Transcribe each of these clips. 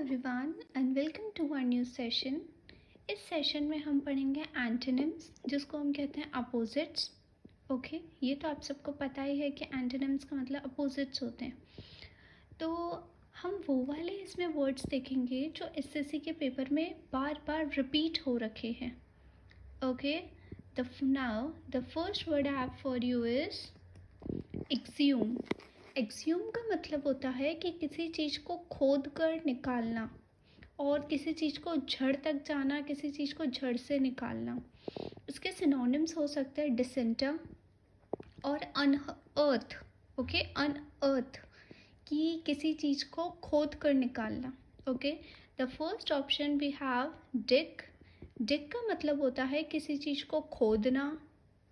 Everyone and welcome to our new session. इस session में हम पढ़ेंगे एंटोनिम्स, जिसको हम कहते हैं अपोजिट्स। ओके, ये तो आप सबको पता ही है कि एंटोनिम्स का मतलब अपोजिट्स होते हैं। तो हम वो वाले इसमें वर्ड्स देखेंगे जो एसएससी के पेपर में बार बार रिपीट हो रखे हैं। Okay, now the first word I have for you is axiom. Axiom का मतलब होता है कि किसी चीज़ को खोद कर निकालना और किसी चीज़ को जड़ तक जाना, किसी चीज़ को जड़ से निकालना। इसके सिनोनिम्स हो सकते हैं डिसेंटर और अनअर्थ। ओके, अनअर्थ कि किसी चीज़ को खोद कर निकालना। Okay, the first option we have dig. Dig का मतलब होता है किसी चीज़ को खोदना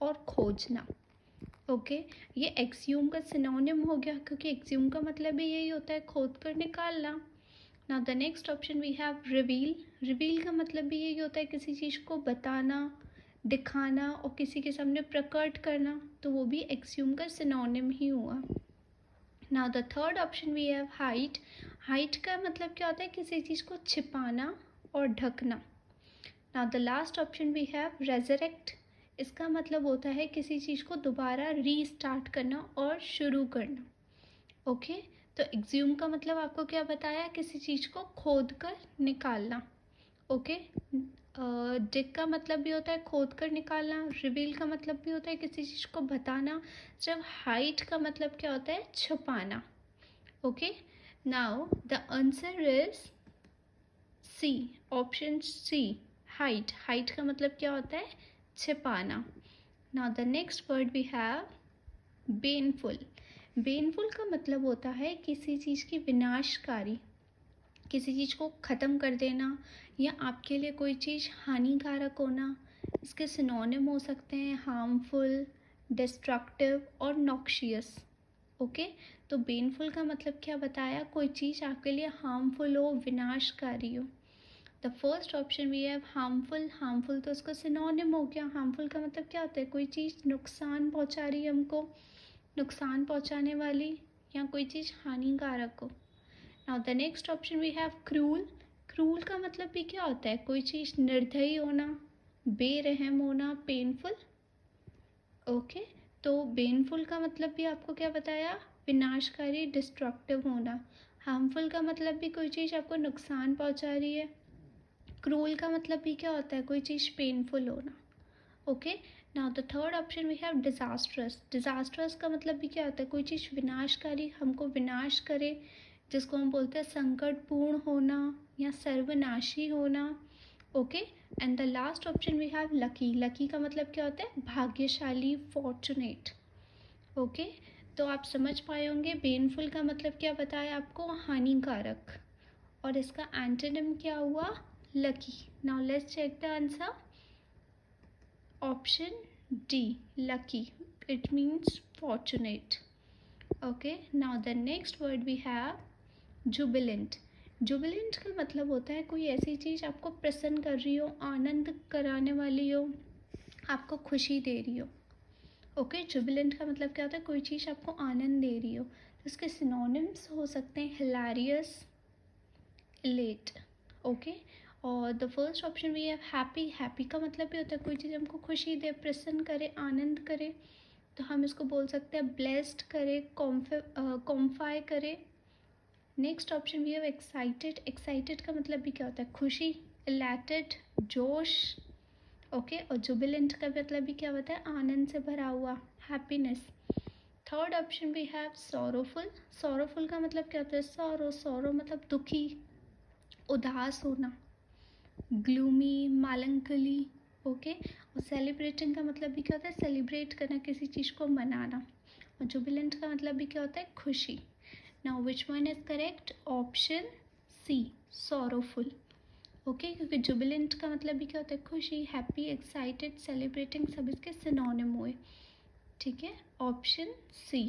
और खोजना। ओके, ये एक्सियूम का सिनोनिम हो गया, क्योंकि एक्सियूम का मतलब भी यही होता है, खोद कर निकालना। Now the next option we have reveal. Reveal का मतलब भी यही होता है किसी चीज़ को बताना, दिखाना और किसी के सामने प्रकट करना, तो वो भी एक्सियूम का सिनोनिम ही हुआ। Now the third option we have hide. Hide का मतलब क्या होता है, किसी चीज़ को छिपाना और ढकना। Now the last option we have resurrect. इसका मतलब होता है किसी चीज़ को दोबारा रीस्टार्ट करना और शुरू करना। ओके, तो एक्सियूम का मतलब आपको क्या बताया, किसी चीज़ को खोद कर निकालना। ओके, डिग का मतलब भी होता है खोद कर निकालना, रिवील का मतलब भी होता है किसी चीज़ को बताना, जब हाइड का मतलब क्या होता है, छुपाना। Okay, now the answer is C, option C, hide. Hide का मतलब क्या होता है, छिपाना। Now the next word we have baneful. Baneful का मतलब होता है किसी चीज़ की विनाशकारी, किसी चीज़ को ख़त्म कर देना या आपके लिए कोई चीज़ हानिकारक होना। इसके सिनोनिम हो सकते हैं हार्मफुल, डिस्ट्रक्टिव और नॉक्शियस। ओके, तो बेनफुल का मतलब क्या बताया, कोई चीज़ आपके लिए हार्मफुल हो, विनाशकारी हो। The first option we have harmful. Harmful तो उसका सिनोनिम हो गया। हार्मफुल का मतलब क्या होता है, कोई चीज़ नुकसान पहुंचा रही है हमको, नुकसान पहुंचाने वाली, या कोई चीज़ हानिकारक हो। Now the next option we have cruel. Cruel का मतलब भी क्या होता है, कोई चीज़ निर्दयी होना, बेरहम होना, पेनफुल। ओके, तो बेनफुल का मतलब भी आपको क्या बताया, विनाशकारी, डिस्ट्रक्टिव होना। हार्मफुल का मतलब भी कोई चीज़ आपको नुकसान पहुंचा रही है। क्रूल का मतलब भी क्या होता है, कोई चीज़ पेनफुल होना। Okay, now the third option we have disastrous. Disastrous का मतलब भी क्या होता है, कोई चीज़ विनाशकारी, हमको विनाश करे, जिसको हम बोलते हैं संकटपूर्ण होना या सर्वनाशी होना। Okay, and the last option we have lucky. Lucky का मतलब क्या होता है, भाग्यशाली, फॉर्चुनेट। ओके, तो आप समझ पाए होंगे बेनफुल का मतलब क्या बताया आपको, हानिकारक, और इसका एंटोनिम क्या हुआ, lucky. Now let's check the answer. Option D, lucky, it means fortunate. Okay, now the next word we have jubilant. Jubilant का मतलब होता है कोई ऐसी चीज़ आपको प्रसन्न कर रही हो, आनंद कराने वाली हो, आपको खुशी दे रही हो। ओके, जुबिलेंट का मतलब क्या होता है, कोई चीज़ आपको आनंद दे रही हो। तो इसके सिनोनिम्स हो सकते हैं हिलारियस, इलेट। ओके, और द फर्स्ट ऑप्शन भी है हैप्पी। हैप्पी का मतलब भी होता है कोई चीज़ हमको खुशी दे, प्रसन्न करे, आनंद करे, तो हम इसको बोल सकते हैं ब्लेस्ड करे, कॉम्फाई करे। नेक्स्ट ऑप्शन भी है एक्साइटेड। एक्साइटेड का मतलब भी क्या होता है, खुशी, इलेटेड, जोश। ओके, और जुबिलेंट का मतलब भी क्या होता है, आनंद से भरा हुआ, हैप्पीनेस। थर्ड ऑप्शन भी है सॉरोफुल। सॉरोफुल का मतलब क्या होता है, सॉरो, सॉरो मतलब दुखी, उदास होना, ग्लूमी, मालंकली। ओके, और सेलिब्रेटिंग का मतलब भी क्या होता है, सेलिब्रेट करना, किसी चीज़ को मनाना। और जुबिलेंट का मतलब भी क्या होता है, खुशी। Now which one is correct, option C, sorrowful. Okay, क्योंकि जुबिलेंट का मतलब भी क्या होता है, खुशी, हैप्पी, एक्साइटेड, सेलिब्रेटिंग, सब इसके सिनोनिम हुए। ठीक है, option C.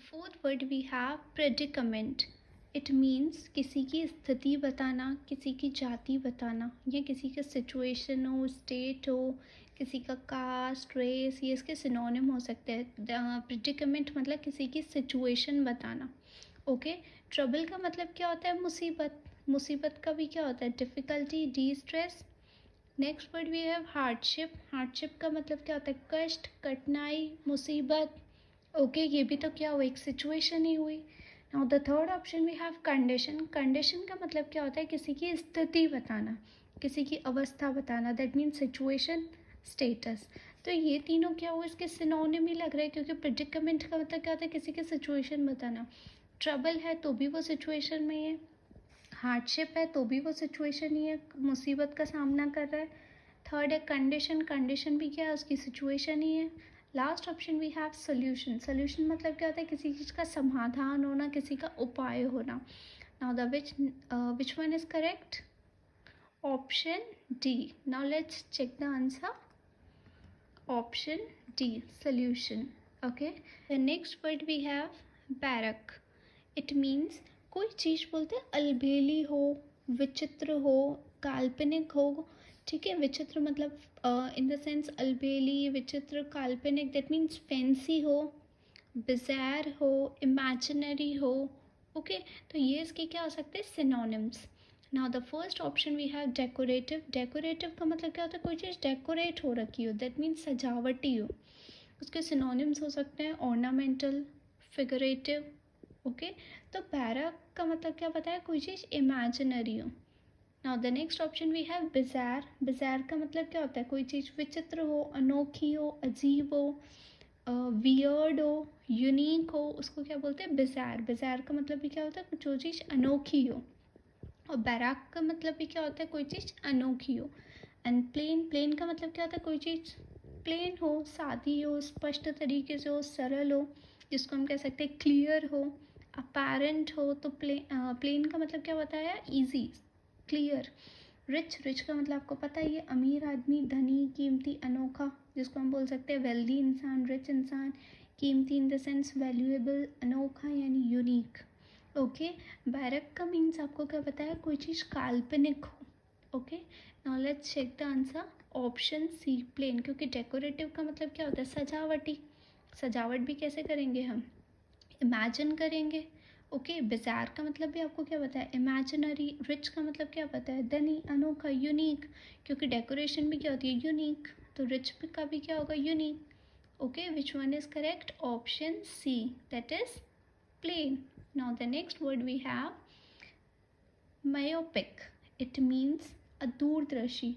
Fourth word we have predicament. It means किसी की स्थिति बताना, किसी की जाति बताना, या किसी का सिचुएशन हो, स्टेट हो, किसी का कास्ट, रेस, ये इसके सिनोनिम हो सकते हैं। प्रेडिकमेंट मतलब किसी की सिचुएशन बताना। ओके, ट्रबल का मतलब क्या होता है? मुसीबत। मुसीबत का भी क्या होता है? Difficulty, distress. Next word we have hardship. Hardship का मतलब क्या होता है? कष्ट, कठिनाई, मुसीबत। ओके, ये भी तो क्या हुआ? एक सिचुएशन ही हुई। Now the third option we have condition. Condition का मतलब क्या होता है? किसी की स्थिति बताना, किसी की अवस्था बताना, दैट मीन्स सिचुएशन, स्टेटस। तो ये तीनों क्या हुआ? इसके सिनोनिम ही लग रहे हैं, क्योंकि प्रिडिकमेंट का मतलब क्या होता है? किसी की सिचुएशन बताना। ट्रबल है तो भी वो सिचुएशन में है, हार्डशिप है तो भी वो सिचुएशन ही है, मुसीबत का सामना कर रहा है। थर्ड है कंडीशन। कंडीशन भी क्या है? उसकी सिचुएशन ही है। Last option we have solution. Solution मतलब क्या होता है? किसी चीज़ का समाधान होना, किसी का उपाय होना। Now the which one is correct? Option D. Now let's check the answer. Option D, solution. Okay. The next word we have barrack. It means कोई चीज़ बोलते हैं अलबेली हो, विचित्र हो, काल्पनिक हो। ठीक है, विचित्र मतलब इन द सेंस अलबेली, विचित्र, काल्पनिक, दैट मीन्स फैंसी हो, बिज़ार हो, इमेजिनरी हो। ओके, तो ये इसके क्या हो सकते हैं? Synonyms. Now the first option we have decorative. Decorative का मतलब क्या होता है? कोई चीज़ डेकोरेट हो रखी हो, दैट मीन्स सजावटी हो. उसके सिनोनिम्स हो सकते हैं ऑर्नामेंटल, फिगरेटिव. ओके, तो पैरा का मतलब क्या बताया? कोई चीज़ इमेजिनरी हो. Now the next option we have bizarre. Bizarre का मतलब क्या होता है? कोई चीज़ विचित्र हो, अनोखी हो, अजीब हो, वियर्ड हो, यूनिक हो, उसको क्या बोलते हैं? बिज़ार. बिज़ार का मतलब भी क्या होता है? जो चीज़ अनोखी हो. और बैराक का मतलब भी क्या होता है? कोई चीज़ अनोखी हो. And plane. प्लेन का मतलब क्या होता है? कोई चीज़ प्लेन हो, सादी हो, स्पष्ट तरीके से हो, सरल हो, जिसको हम कह सकते हैं क्लियर हो. अपेरेंट हो तो प्लेन का मतलब क्या बताया? Easy, clear. रिच. रिच का मतलब आपको पता ही है, अमीर आदमी, धनी, कीमती, अनोखा, जिसको हम बोल सकते हैं वेल्दी इंसान, रिच इंसान. कीमती इन द सेंस वैल्यूएबल, अनोखा यानी यूनिक. ओके, बैरक का मीन्स आपको क्या बताया? कोई चीज़ काल्पनिक हो. Okay, now let's check the answer. Option C, plain. क्योंकि डेकोरेटिव का मतलब क्या होता है? सजावटी. सजावट भी कैसे करेंगे हम? इमेजिन करेंगे. ओके, बिजार का मतलब भी आपको क्या बताया? इमेजिनरी. रिच का मतलब क्या बताया? धनी, अनोखा, यूनिक. क्योंकि डेकोरेशन भी क्या होती है? यूनिक. तो रिच का भी क्या होगा? Unique. Okay, which one is correct? Option C, that is plain. Now the next word we have myopic. It means a दूरदर्शी.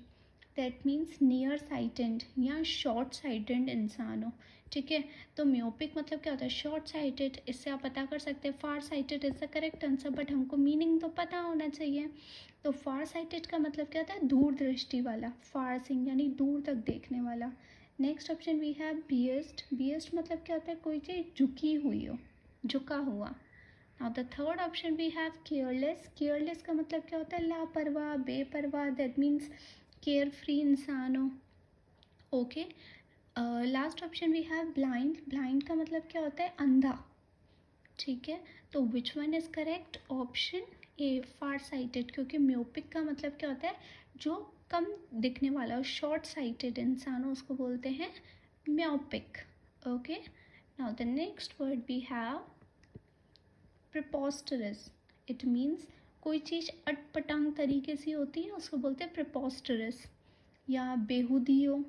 That means near sighted या short sighted इंसान हो. ठीक है, तो म्योपिक मतलब क्या होता है? Short sighted. इससे आप पता कर सकते हैं far sighted is the correct answer, but हमको मीनिंग तो पता होना चाहिए. तो फार साइटेड का मतलब क्या होता है? दूरदृष्टि वाला. फार सिंग यानी दूर तक देखने वाला. Next option we have biased. Biased मतलब क्या होता है? कोई चीज़ झुकी हुई हो, झुका हुआ. Now the third option we have careless. Careless का मतलब क्या होता है? लापरवाह, बेपरवाह, दैट मीन्स केयर फ्री इंसान हो. Okay, last option we have blind. Blind का मतलब क्या होता है? अंधा. ठीक है, तो which one is correct? Option A, far sighted. क्योंकि म्योपिक का मतलब क्या होता है? जो कम दिखने वाला, शॉर्ट साइटेड इंसान हो, उसको बोलते हैं myopic. Okay, now the next word we have preposterous. It means कोई चीज़ अटपटांग तरीके से होती है, उसको बोलते हैं प्रिपोस्टरस. या बेहुदी हो,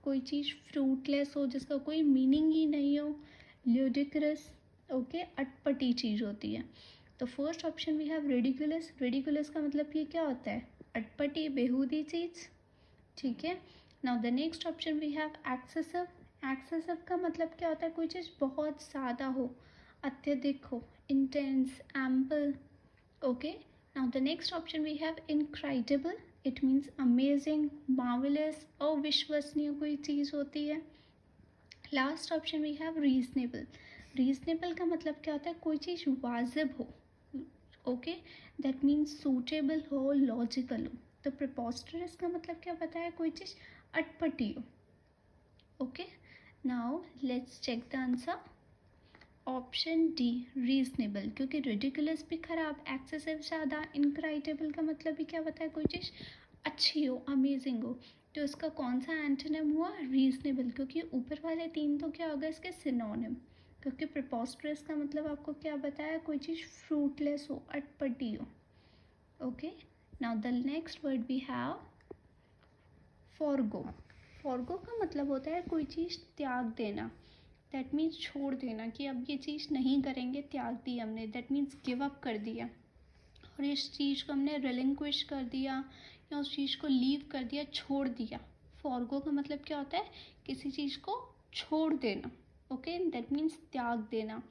कोई चीज़ फ्रूटलेस हो, जिसका कोई मीनिंग ही नहीं हो, ल्यूडिक्रस. ओके, अटपटी चीज़ होती है. तो first option we have ridiculous. Ridiculous का मतलब ये क्या होता है? अटपटी, बेहुदी चीज़. ठीक है, now the next option we have excessive. Excessive का मतलब क्या होता है? कोई चीज़ बहुत ज़्यादा हो, अत्यधिक हो, intense, ample. Okay, now the next option we have incredible. It means amazing, marvellous, अविश्वसनीय कोई चीज़ होती है. Last option we have reasonable. Reasonable का मतलब क्या होता है? कोई चीज़ वाजिब हो. ओके, दैट मीन्स सूटेबल हो, लॉजिकल हो. तो प्रिपोस्टरस का मतलब क्या बताया? कोई चीज़ अटपटी हो. Okay, now let's check the answer. Option D, reasonable. क्योंकि रिडिकुलस भी खराब, एक्सेसिव ज़्यादा, इनक्रेडिबल का मतलब भी क्या बताया? कोई चीज़ अच्छी हो, अमेजिंग हो. तो इसका कौन सा एंटोनिम हुआ? रीजनेबल. क्योंकि ऊपर वाले तीन तो क्या होगा? इसके सिनोनिम. क्योंकि प्रिपोस्टरस का मतलब आपको क्या बताया, कोई चीज़ फ्रूटलेस हो, अटपटी हो. Okay, now the next word we have forgo. Forgo का मतलब होता है कोई चीज़ त्याग देना. दैट मीन्स छोड़ देना कि अब ये चीज़ नहीं करेंगे, त्याग दी हमने. दैट मीन्स गिव अप कर दिया, और इस चीज़ को हमने रिलिंक्विश कर दिया या उस चीज़ को लीव कर दिया, छोड़ दिया. फॉरगो का मतलब क्या होता है, किसी चीज़ को छोड़ देना. ओके, दैट मीन्स त्याग देना.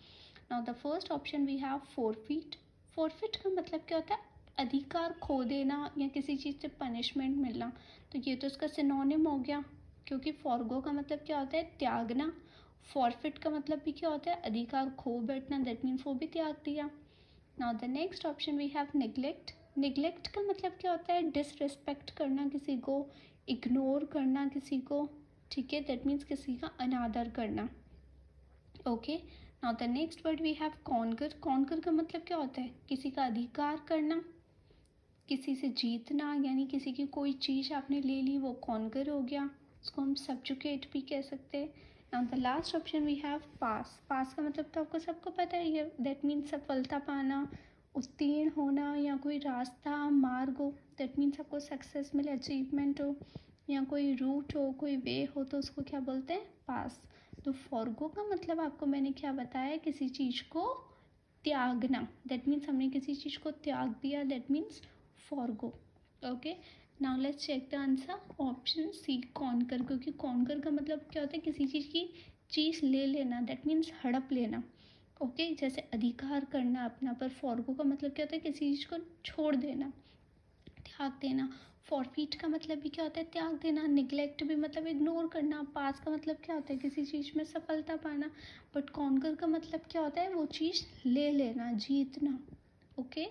Now the first option we have forfeit. Forfeit का मतलब क्या होता है, अधिकार खो देना या किसी चीज़ से पनिशमेंट मिलना. तो ये तो इसका सिनोनिम हो गया, क्योंकि फॉरगो का मतलब क्या होता है, त्यागना. फॉरफिट का मतलब भी क्या होता है, अधिकार खो बैठना. दैट मीन्स वो भी त्याग दिया. Now the next option we have neglect. Neglect का मतलब क्या होता है, डिसरिस्पेक्ट करना किसी को, इग्नोर करना किसी को. ठीक है, दैट मीन्स किसी का अनादर करना. Okay, now the next word we have conquer. Conquer का मतलब क्या होता है, किसी का अधिकार करना, किसी से जीतना. यानी किसी की कोई चीज़ आपने ले ली, वो कॉन्कर हो गया. उसको हम सब्जुकेट भी कह सकते हैं. Now the last option we have pass. Pass का मतलब तो आपको सबको पता ही है. दैट मीन्स सफलता पाना, उत्तीर्ण होना, या कोई रास्ता मार्ग हो. दैट मीन्स आपको सक्सेस मिले, अचीवमेंट हो, या कोई रूट हो, कोई वे हो, तो उसको क्या बोलते हैं, पास. तो फॉरगो का मतलब आपको मैंने क्या बताया, किसी चीज़ को त्यागना. दैट मीन्स हमने किसी चीज़ को त्याग दिया, that means forgo. Okay, now let's check the answer. Option C conquer, क्योंकि कॉन्कर का मतलब क्या होता है, किसी चीज़ ले लेना. दैट मीन्स हड़प लेना. ओके, जैसे अधिकार करना अपना. पर फॉरगो का मतलब क्या होता है, किसी चीज़ को छोड़ देना, त्याग देना. फॉरफीट का मतलब भी क्या होता है, त्याग देना. निगलेक्ट भी मतलब इग्नोर करना. पास का मतलब क्या होता है, किसी चीज़ में सफलता पाना. बट कॉन्कर का मतलब क्या होता है, वो चीज़ ले लेना, जीतना. Okay,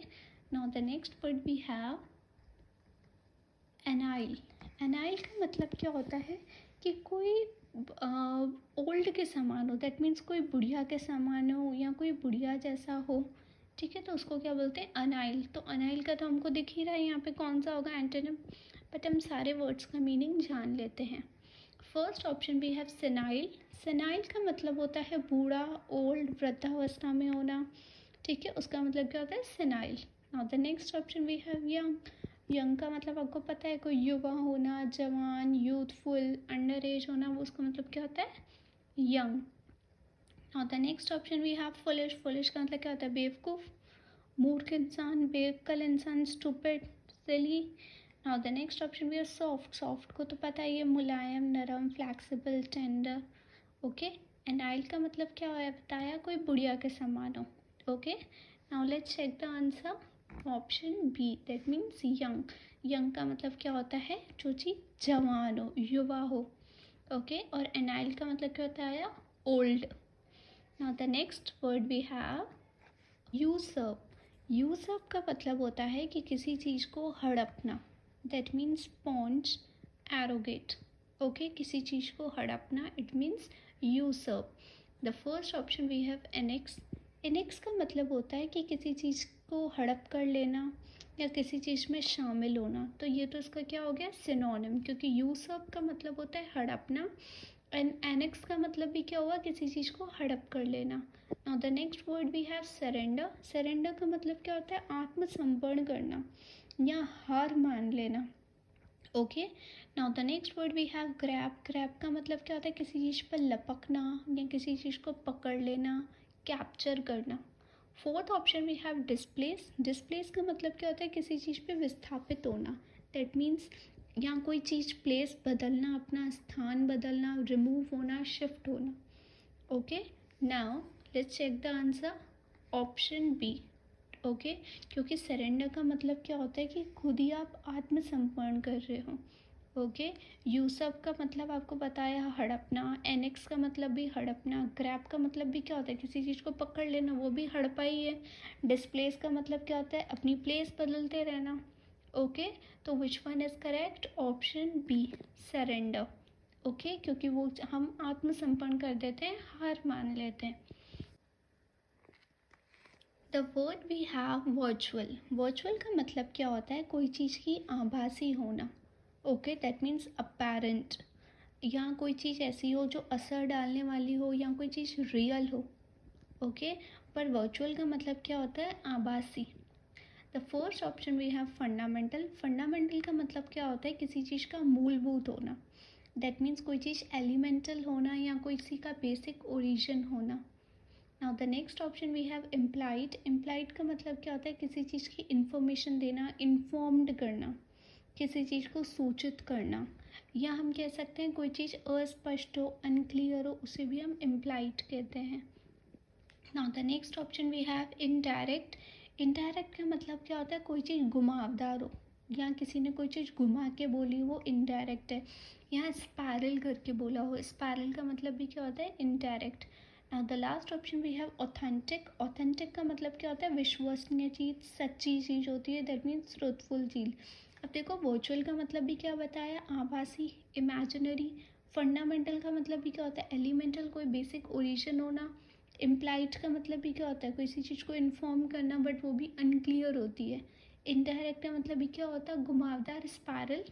now the next word we have anile. Anile का मतलब क्या होता है कि कोई ओल्ड के समान हो. दैट मीन्स कोई बुढ़िया के समान हो, या कोई बुढ़िया जैसा हो. ठीक है, तो उसको क्या बोलते हैं, अनाइल. तो अनाइल का तो हमको दिख ही रहा है यहाँ पे कौन सा होगा, एंटोनिम. बट हम सारे वर्ड्स का मीनिंग जान लेते हैं. First option we have senile. Senile का मतलब होता है बूढ़ा, ओल्ड, वृद्धावस्था में होना. ठीक है, उसका मतलब क्या होता है, senile. Now the next option we have young. Young का मतलब आपको पता है, कोई युवा होना, जवान, यूथफुल, अंडर एज होना, वो उसका मतलब क्या होता है, young. Now the next option we have foolish. Foolish का मतलब क्या होता है, बेवकूफ़, मूर्ख इंसान, बेअक्ल इंसान, stupid, silly. Now the next option we are soft. Soft को तो पता ही है, मुलायम, नरम, फ्लैक्सिबल, टेंडर. ओके, एंड आइल का मतलब क्या है बताया, कोई बुढ़िया के समान हो. Okay, now let's check the answer. Option B, that means young. Young का मतलब क्या होता है, जो चीज़ जवान हो, युवा हो. ओके, और एनाइल का मतलब क्या होता है, old. Now the next word we have usurp. Usurp का मतलब होता है कि किसी चीज़ को हड़पना. That means pounce, arrogate. Okay, किसी चीज़ को हड़पना, it means usurp. The first option we have annex. Annex का मतलब होता है कि किसी चीज़ को हड़प कर लेना या किसी चीज़ में शामिल होना. तो ये तो इसका क्या हो गया, सिनोनिम, क्योंकि यूसर्प का मतलब होता है हड़पना, एंड एनेक्स का मतलब भी क्या हुआ, किसी चीज़ को हड़प कर लेना. Now the next word we have surrender. Surrender का मतलब क्या होता है, आत्मसमर्पण करना या हार मान लेना. Okay, now the next word we have grab. Grab का मतलब क्या होता है, किसी चीज़ पर लपकना या किसी चीज़ को पकड़ लेना, कैप्चर करना. Fourth option we have displace. Displace का मतलब क्या होता है, किसी चीज़ पे विस्थापित होना. दैट मीन्स यहाँ कोई चीज़ प्लेस बदलना, अपना स्थान बदलना, रिमूव होना, शिफ्ट होना. Okay, now let's check the answer. Option B. Okay, क्योंकि सरेंडर का मतलब क्या होता है कि खुद ही आप आत्मसमर्पण कर रहे हो. ओके, यूसब का मतलब आपको बताया, हड़पना. एनेक्स का मतलब भी हड़पना. ग्रैब का मतलब भी क्या होता है, किसी चीज़ को पकड़ लेना, वो भी हड़पा ही है. डिस्प्लेस का मतलब क्या होता है, अपनी प्लेस बदलते रहना. ओके, तो which one is correct, option B, surrender. Okay, क्योंकि वो हम आत्मसमर्पण कर देते हैं, हार मान लेते हैं. The word we have virtual. Virtual का मतलब क्या होता है, कोई चीज़ की आभासी होना. Okay, that means apparent. या कोई चीज़ ऐसी हो जो असर डालने वाली हो, या कोई चीज़ रियल हो. ओके, पर वर्चुअल का मतलब क्या होता है, आभासी। The first option we have fundamental. Fundamental का मतलब क्या होता है, किसी चीज़ का मूलभूत होना। दैट मीन्स कोई चीज़ एलिमेंटल होना या कोई किसी का बेसिक ओरिजिन होना। Now the next option we have implied. Implied का मतलब क्या होता है, किसी चीज़ की इंफॉर्मेशन देना, इन्फॉर्म्ड करना, किसी चीज़ को सूचित करना। या हम कह सकते हैं कोई चीज़ अस्पष्ट हो, अनक्लियर हो, उसे भी हम इम्प्लाइड कहते हैं। Now the next option we have indirect. Indirect का मतलब क्या होता है, कोई चीज़ घुमावदार हो या किसी ने कोई चीज़ घुमा के बोली, वो इनडायरेक्ट है। यहाँ स्पायरल करके बोला हो, स्पायरल का मतलब भी क्या होता है, indirect. Now the last option we have authentic. Authentic का मतलब क्या होता है, विश्वसनीय चीज़, सच्ची चीज़ होती है, दैट मीन्स ट्रूथफुल चीज़। अब देखो वर्चुअल का मतलब भी क्या बताया, आभासी, इमेजिनरी। फंडामेंटल का मतलब भी क्या होता है, एलिमेंटल, कोई बेसिक ओरिजिन होना। इम्प्लाइड का मतलब भी क्या होता है, किसी चीज़ को इन्फॉर्म करना बट वो भी अनक्लियर होती है। इनडायरेक्ट का मतलब भी क्या होता है, घुमावदार, spiral.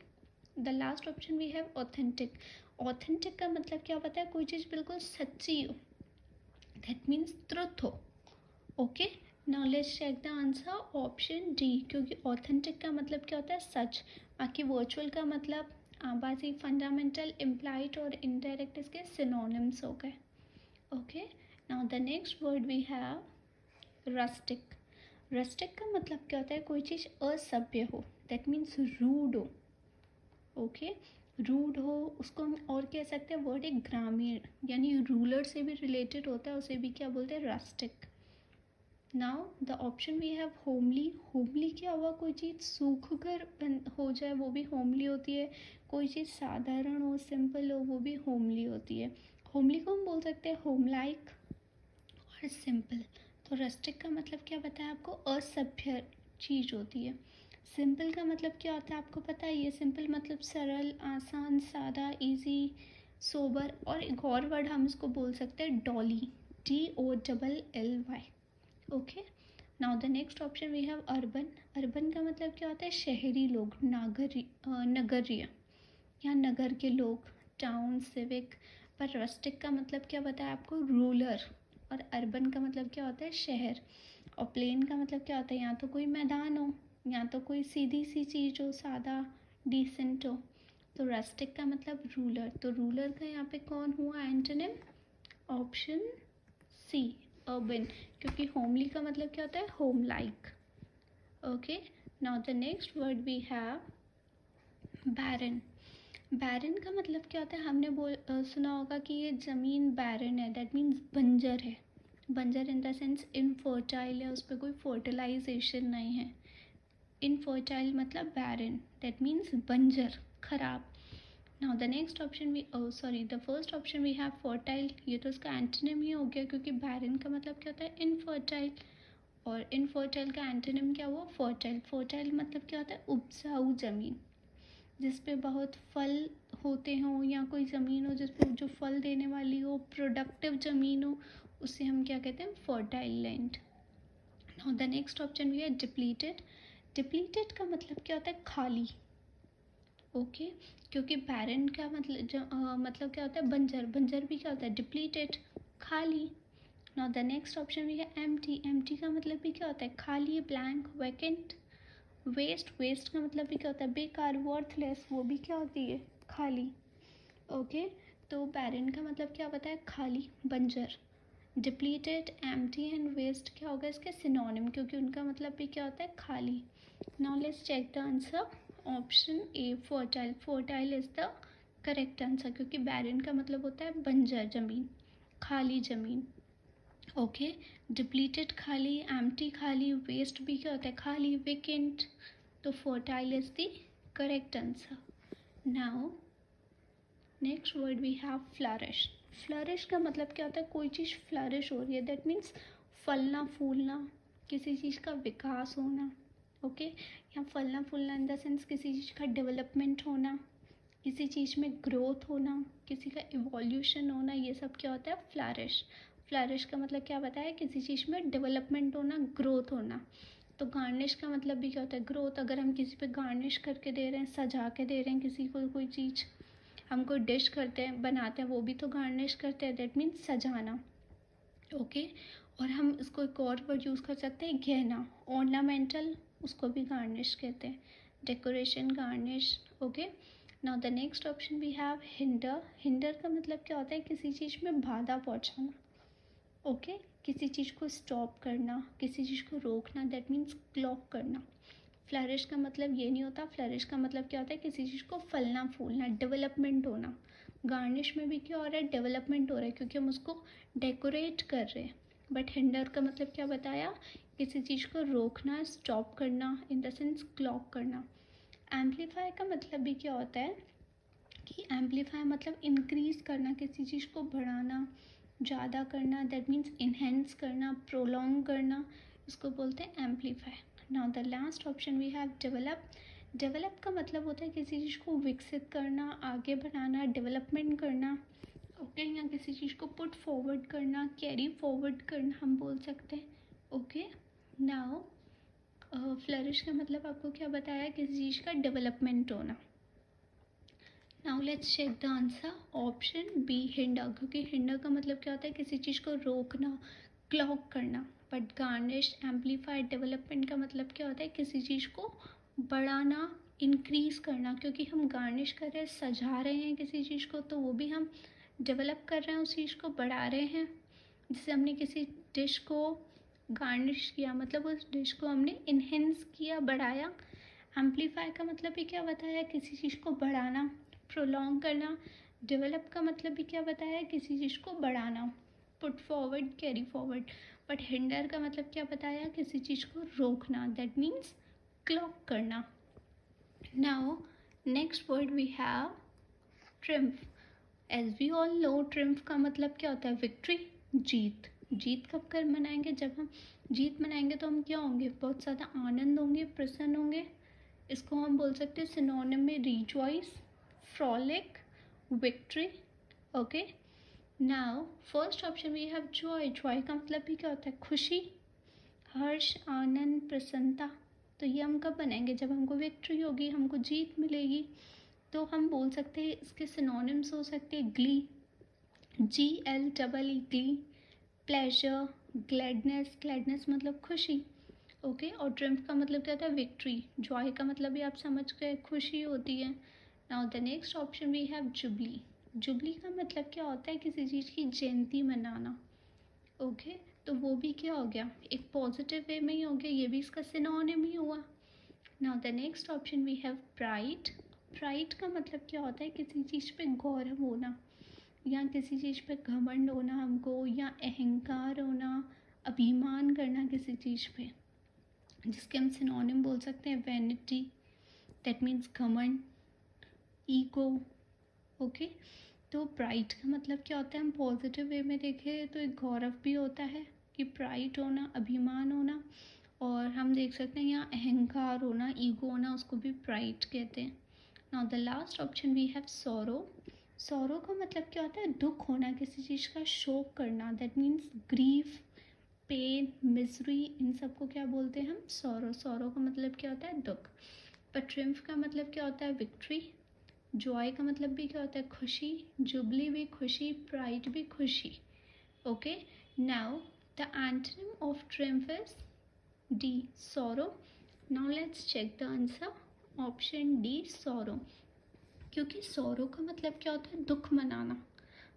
The last option we have authentic. Authentic का मतलब क्या होता है, कोई चीज़ बिल्कुल सच्ची हो, दैट मीन्स ट्रुथ हो। Okay, now let's check the answer option D, क्योंकि ऑथेंटिक का मतलब क्या होता है, सच। बाकी वर्चुअल का मतलब आभासी, फंडामेंटल, इम्प्लाइड और इनडायरेक्ट इसके सिनोनिम्स हो गए। Okay, now the next word we have rustic. Rustic का मतलब क्या होता है, कोई चीज़ असभ्य हो, दैट मीन्स रूड हो। ओके, रूड हो, उसको हम और कह सकते हैं वर्ड एक ग्रामीण, यानी रूलर से भी रिलेटेड होता है, उसे भी क्या बोलते हैं, rustic. Now the option we have homely. Homely क्या हुआ, कोई चीज़ सूख कर हो जाए वो भी होमली होती है। कोई चीज़ साधारण हो, सिंपल हो, वो भी होमली होती है। होमली को हम बोल सकते हैं होम लाइक और सिंपल। तो रस्टिक का मतलब क्या बताया आपको, असभ्य चीज़ होती है। सिंपल का मतलब क्या होता है आपको पता है, ये सिंपल मतलब सरल, आसान, सादा, इजी, सोबर। और एक और वर्ड हम इसको बोल सकते हैं dolly, DOLLY। Okay, now the next option we have urban. Urban का मतलब क्या होता है, शहरी लोग, नगरीय या नगर के लोग, टाउन, सिविक। पर रस्टिक का मतलब क्या बताया आपको, रूलर। और अर्बन का मतलब क्या होता है, शहर। और प्लेन का मतलब क्या होता है, या तो कोई मैदान हो या तो कोई सीधी सी चीज़ हो, सादा, डिसेंट हो। तो रस्टिक का मतलब रूलर। तो रूलर का यहाँ पे कौन हुआ एंटोनिम, ऑप्शन सी, अर्बन, क्योंकि होमली का मतलब क्या होता है, home like. Okay, now the next word we have barren. Barren का मतलब क्या होता है, हमने सुना होगा कि ये ज़मीन बैरन है, दैट मीन्स बंजर है। बंजर इन द सेंस इनफर्टाइल है, उस पर कोई फर्टिलाइजेशन नहीं है। इनफर्टाइल मतलब बैरन, दैट मीन्स बंजर, खराब। Now the next option we the first option we have fertile. ये तो उसका एंटोनिम ही हो गया, क्योंकि बैरन का मतलब क्या होता है, इनफर्टाइल। और इनफर्टाइल का एंटोनिम क्या हुआ, फर्टाइल। फर्टाइल मतलब क्या होता है, उपजाऊ ज़मीन, जिस पे बहुत फल होते हों, या कोई ज़मीन हो जिस पे जो फल देने वाली हो, प्रोडक्टिव ज़मीन हो, उसे हम क्या कहते हैं, fertile land. Now the next option भी है डिप्लीटेड। डिप्लीटेड का मतलब क्या होता है, खाली। ओके, क्योंकि बैरन का मतलब क्या होता है, बंजर। बंजर भी क्या होता है, डिप्लीटेड, खाली। नाउ द नेक्स्ट ऑप्शन भी है एम्प्टी। एम्प्टी का मतलब भी क्या होता है, खाली, ब्लैंक, वैकेंट। वेस्ट। वेस्ट का मतलब भी क्या होता है, बेकार, वर्थलेस, वो भी क्या होती है, खाली। ओके, तो बैरन का मतलब क्या बताया, खाली, बंजर। डिप्लीटेड, एम्प्टी एंड वेस्ट क्या होगा इसके सिनोनिम, क्योंकि उनका मतलब भी क्या होता है, खाली। Now let's check the answer, option A fertile. Fertile is the correct answer, क्योंकि बैरन का मतलब होता है बंजर ज़मीन, खाली ज़मीन। ओके, डिप्लीटेड खाली, एम्प्टी खाली, वेस्ट भी क्या होता है, खाली, वेकेंट। तो fertile is the correct answer. Now next word we have flourish. Flourish का मतलब क्या होता है, कोई चीज़ फ्लरिश हो रही है, दैट मीन्स फलना फूलना, किसी चीज़ का विकास होना। ओके, या फलना फूलना इन द सेंस किसी चीज़ का डेवलपमेंट होना, किसी चीज़ में ग्रोथ होना, किसी का इवोल्यूशन होना, ये सब क्या होता है, फ्लरिश। फ्लरिश का मतलब क्या बताया, किसी चीज़ में डेवलपमेंट होना, ग्रोथ होना। तो गार्निश का मतलब भी क्या होता है, ग्रोथ। अगर हम किसी पे गार्निश करके दे रहे हैं, सजा के दे रहे हैं किसी को कोई चीज़, हम कोई डिश करते हैं, बनाते हैं, वो भी तो गार्निश करते हैं, दैट मीन्स सजाना। ओके, और हम इसको एक और वर्ड यूज़ कर सकते हैं गहना, ऑर्नामेंटल, उसको भी गार्निश कहते हैं, decoration, garnish. Okay, now the next option we have hinder. Hinder का मतलब क्या होता है, किसी चीज़ में बाधा पहुंचाना। ओके, किसी चीज़ को स्टॉप करना, किसी चीज़ को रोकना, दैट मीन्स क्लॉक करना। फ्लरिश का मतलब ये नहीं होता, फ्लरिश का मतलब क्या होता है, किसी चीज़ को फलना फूलना, डेवलपमेंट होना। गार्निश में भी क्या हो रहा है, डेवलपमेंट हो रहा है, क्योंकि हम उसको डेकोरेट कर रहे हैं। बट हिंडर का मतलब क्या बताया, किसी चीज़ को रोकना, स्टॉप करना, इन द सेंस क्लॉक करना। एम्पलीफाई का मतलब भी क्या होता है कि एम्पलीफाई मतलब इंक्रीज करना, किसी चीज़ को बढ़ाना, ज़्यादा करना, दैट मीन्स इन्हेंस करना, प्रोलॉन्ग करना, इसको बोलते हैं amplify. Now the last option we have develop. Develop का मतलब होता है किसी चीज़ को विकसित करना, आगे बढ़ाना, डेवलपमेंट करना। ओके, या किसी चीज़ को पुट फॉरवर्ड करना, कैरी फॉरवर्ड करना हम बोल सकते हैं। ओके, नाउ फ्लरिश का मतलब आपको क्या बताया, किसी चीज़ का डेवलपमेंट होना। Now let's check the answer, option B hinder, क्योंकि हिंडर का मतलब क्या होता है, किसी चीज़ को रोकना, क्लॉक करना। बट गार्निश, एम्पलीफाई, डेवलपमेंट का मतलब क्या होता है, किसी चीज़ को बढ़ाना, इंक्रीज करना, क्योंकि हम गार्निश कर रहे हैं, सजा रहे हैं किसी चीज़ को, तो वो भी हम डेवलप कर रहे हैं, उस चीज़ को बढ़ा रहे हैं। जैसे हमने किसी डिश को गार्निश किया, मतलब उस डिश को हमने इन्हेंस किया, बढ़ाया। एम्पलीफाई का मतलब भी क्या बताया, किसी चीज़ को बढ़ाना, प्रोलॉन्ग करना। डेवलप का मतलब भी क्या बताया, किसी चीज़ को बढ़ाना, put forward, carry forward. But hinder का मतलब क्या बताया, किसी चीज़ को रोकना, दैट मीन्स क्लॉक करना। Now next word we have triumph. As we all know, triumph का मतलब क्या होता है, विक्ट्री, जीत। जीत कब कर मनाएंगे, जब हम जीत मनाएंगे तो हम क्या होंगे, बहुत ज़्यादा आनंद होंगे, प्रसन्न होंगे। इसको हम बोल सकते हैं सिनोनिम में rejoice, frolic, victory. Okay, now first option we have joy. Joy का मतलब भी क्या होता है, खुशी, हर्ष, आनंद, प्रसन्नता। तो ये हम कब बनाएंगे, जब हमको विक्ट्री होगी, हमको जीत मिलेगी। तो हम बोल सकते हैं इसके सिनोनिम्स हो सकते हैं Glee, GLEE, Glee, pleasure, gladness, gladness मतलब खुशी। ओके, और ट्रिम्फ का मतलब क्या होता है, विक्ट्री। जॉय का मतलब भी आप समझ गए, खुशी होती है। Now the next option we have jubilee. Jubilee का मतलब क्या होता है, किसी चीज़ की जयंती मनाना। ओके, तो वो भी क्या हो गया, एक पॉजिटिव वे में ही हो गया, ये भी इसका सिनोनिम ही हुआ। Now the next option we have pride. Pride का मतलब क्या होता है, किसी चीज़ पे गौरव होना, या किसी चीज़ पे घमंड होना हमको, या अहंकार होना, अभिमान करना किसी चीज़ पे, जिसके हम सिनोनिम बोल सकते हैं वैनिटी, दैट मीन्स घमंड, ईगो। ओके, तो प्राइड का मतलब क्या होता है, हम पॉजिटिव वे में देखें तो एक गौरव भी होता है कि प्राइड होना, अभिमान होना। और हम देख सकते हैं यहाँ अहंकार होना, ईगो होना, उसको भी प्राइड कहते हैं। Now the last option we have sorrow. Sorrow का मतलब क्या होता है, दुख होना, किसी चीज़ का शोक करना, that means grief, pain, misery, इन सबको क्या बोलते हैं हम, सॉरो। सॉरो का मतलब क्या होता है, दुख। पर ट्रिम्फ का मतलब क्या होता है, विक्ट्री। जॉय का मतलब भी क्या होता है, खुशी। जुबली भी खुशी, प्राइड भी खुशी। Okay, now the antonym of triumph is D, sorrow. Now let's check the answer, option D, sorrow. क्योंकि सॉरो का मतलब क्या होता है, दुख मनाना।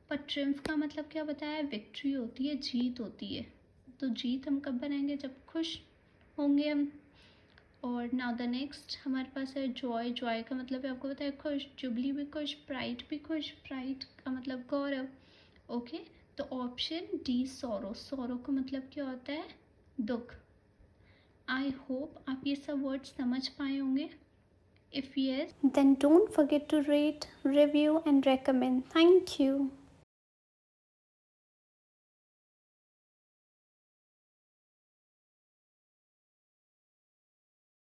पर ट्रिम्फ का मतलब क्या बताया, विक्ट्री होती है, जीत होती है। तो जीत हम कब बनाएंगे, जब खुश होंगे हम। और नाउ द नेक्स्ट हमारे पास है जॉय। जॉय का मतलब है, आपको पता है, खुश। जुबली भी खुश, प्राइड भी खुश, प्राइड का मतलब गौरव। ओके, तो ऑप्शन डी, सॉरो। सॉरो का मतलब क्या होता है, दुख। आई होप आप ये सब वर्ड्स समझ पाए होंगे। If yes, then don't forget to rate, review and recommend. Thank you.